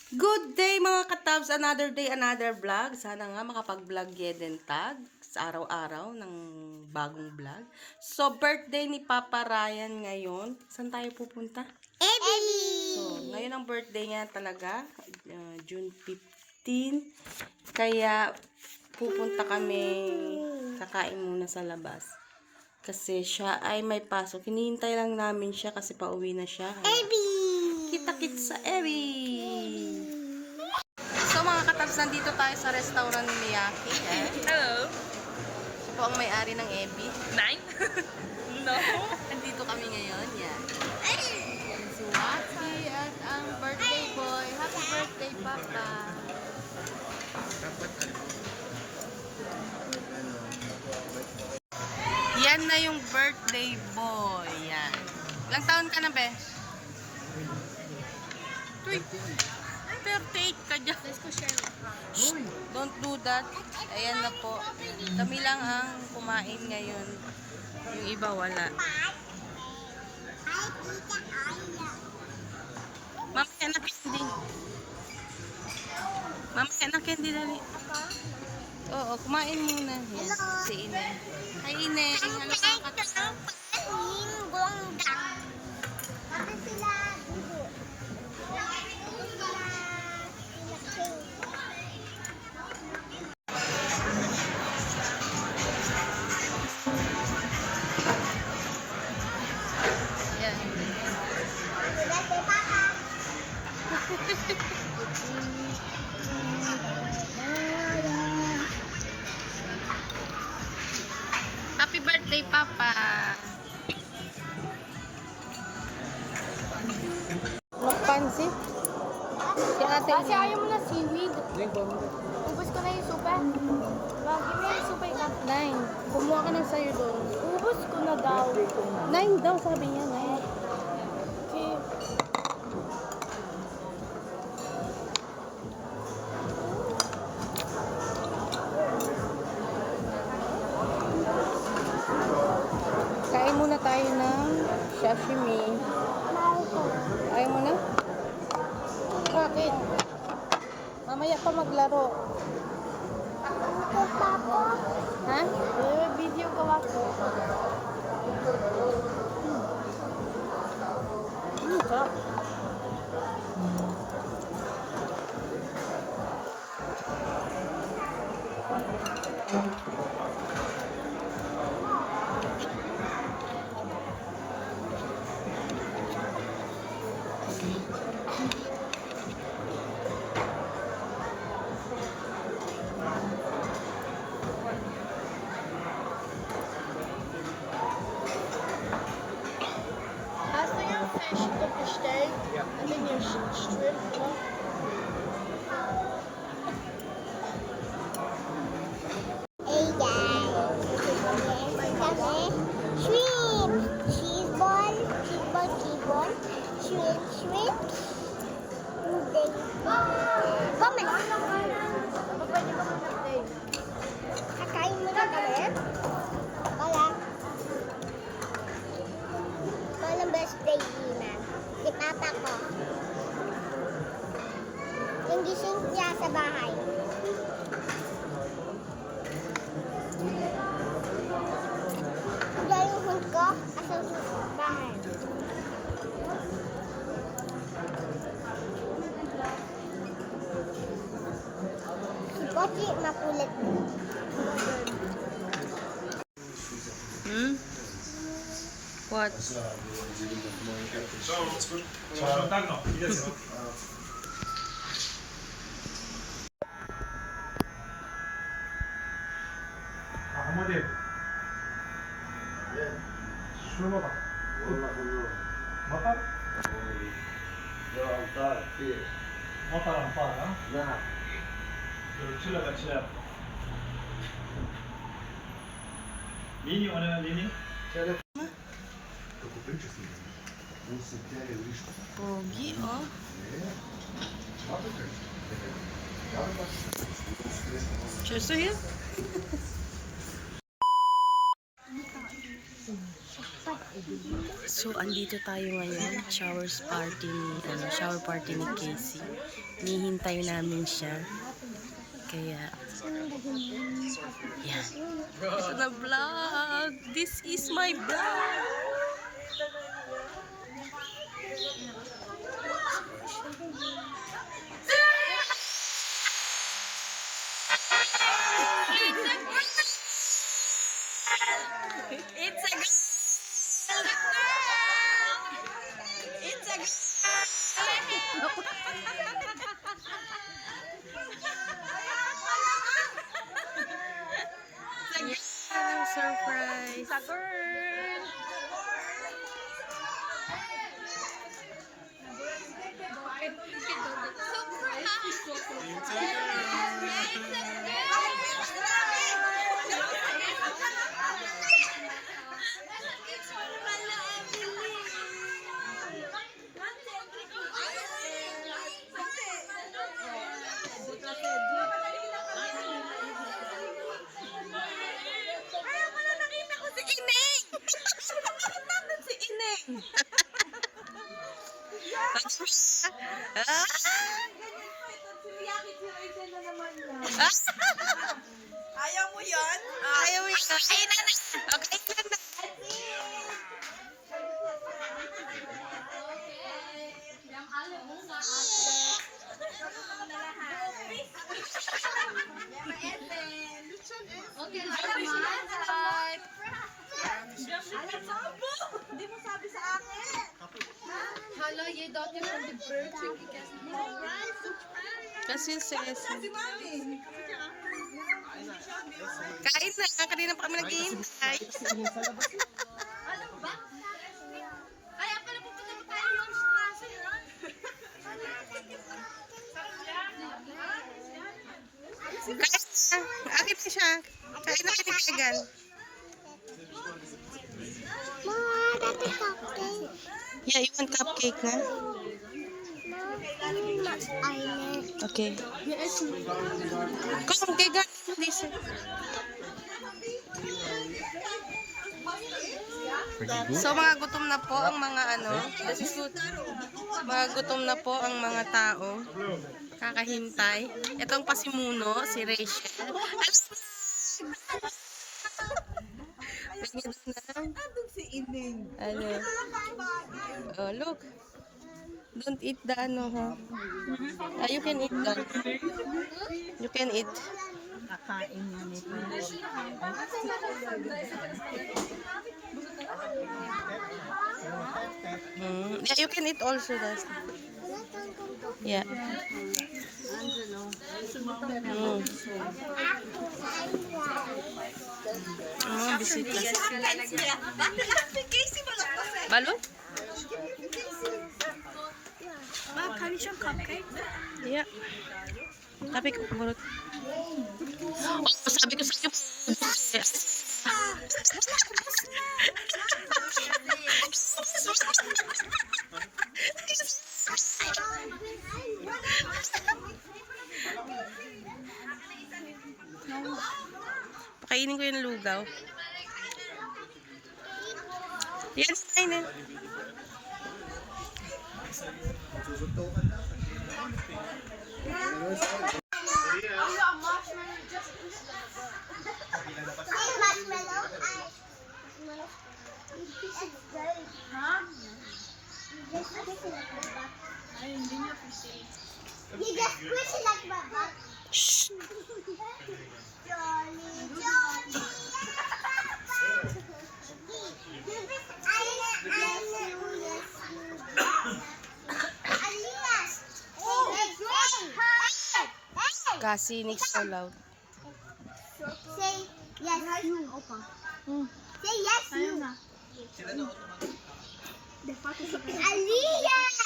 Good day mga katabs, another day, another vlog. Sana nga makapag-vlog din tag sa araw-araw ng bagong vlog. So, birthday ni Papa Ryan ngayon. Saan tayo pupunta? Ebi! So, ngayon ang birthday niya talaga, June 15. Kaya, pupunta kami, kakain muna sa labas. Kasi siya ay may pasok. Hinihintay lang namin siya kasi pauwi na siya. Ebi! Kita-kits sa Ebi! So mga katabs, nandito tayo sa restaurant ni Miyaki. Hello. Siya po ang may-ari ng Ebi. Nine? No. Nandito kami ngayon. Yan. Si Waki at ang birthday boy. Happy birthday, Papa! Yan na yung birthday boy. Yan. Ilang taon ka na, be? 38 ka dyan. Shh, don't do that. Ayan na po. Kami lang ang kumain ngayon. Yung iba wala. Mamaya na candy. Mamaya na candy dali. Oo, kumain muna. Yes, si Ine. Hi Ine. Hello mga katabs. Yan. Happy birthday, Papa! Magpansit? Si ate. Kasi ayaw mo na seaweed. Ubus ko na yung supa. Lagi mo yung supa ikaw. 9. Kumuha ka ng sayo doon. Ubus ko na daw. 9 daw, sabi niya. 9. Okay. Kain muna tayo ng sashimi. Ayaw mo na? Bakit? Mamaya pa maglaro. Ha? May video ko ako. Sarap. How's yung fish to fish day? And then your shrimp, no? Hey guys, shrimp, cheese ball, shrimp, comment. Kakain mo na kami? Wala. Walang birthday dinner. Si papa ko. Yung gising niya sa bahay. Dahil yung hunt ko, asal sa bahay. Si Pochi, makulit. What? Tak no, idę co? Ahmadi. Şunu bak. Matar? Matar ampar, ha? Chila. Lini, ona lini? Pogi, oh. Cheers to you. So, So, andito tayo ngayon. Shower party ni Casey. Nihintay namin siya. Kaya, yan. Ito na vlog. This is my vlog. It's a girl. It's a surprise. It's a girl. Ayaw mo yun? Ayaw mo yun. Okay na na. Okay na na. Okay, salamat. Hindi mo sabi sa akin. Hala, ye dati from the bird chick Kasi sis. Si Mami. Kain na. Kanina pa kami naghihintay. Alam ba? Kaya pala pupunta mo tayo yung kaso yun. Kain na. Akin na siya. Kain na kinikigan. Mama, dati cupcake. Yeah, you want cupcake na? Island. Okay. Come, kigan. This. So mga gutom na po ang mga this is good. Mga gutom na po ang mga tao. Kakahintay. Itong pasimuno, si Rachel. Andun si Ining. Oh, look. Don't eat the ha. You can eat that. You can eat. Kakain niya nito. Yeah, you can eat also that. Yeah. Bisita. Balot? Ma, kan ich schon cupcake? Yeah. Tapi ko balot. Oh, sabi ko sa iyo. Pakainin ko yung lugaw. Yan, kainin. Marshmallow. You just squish it like Baba. Shh. Jolly, jolly. Kasi next so loud. Say yes, you. Say yes, you. Alias!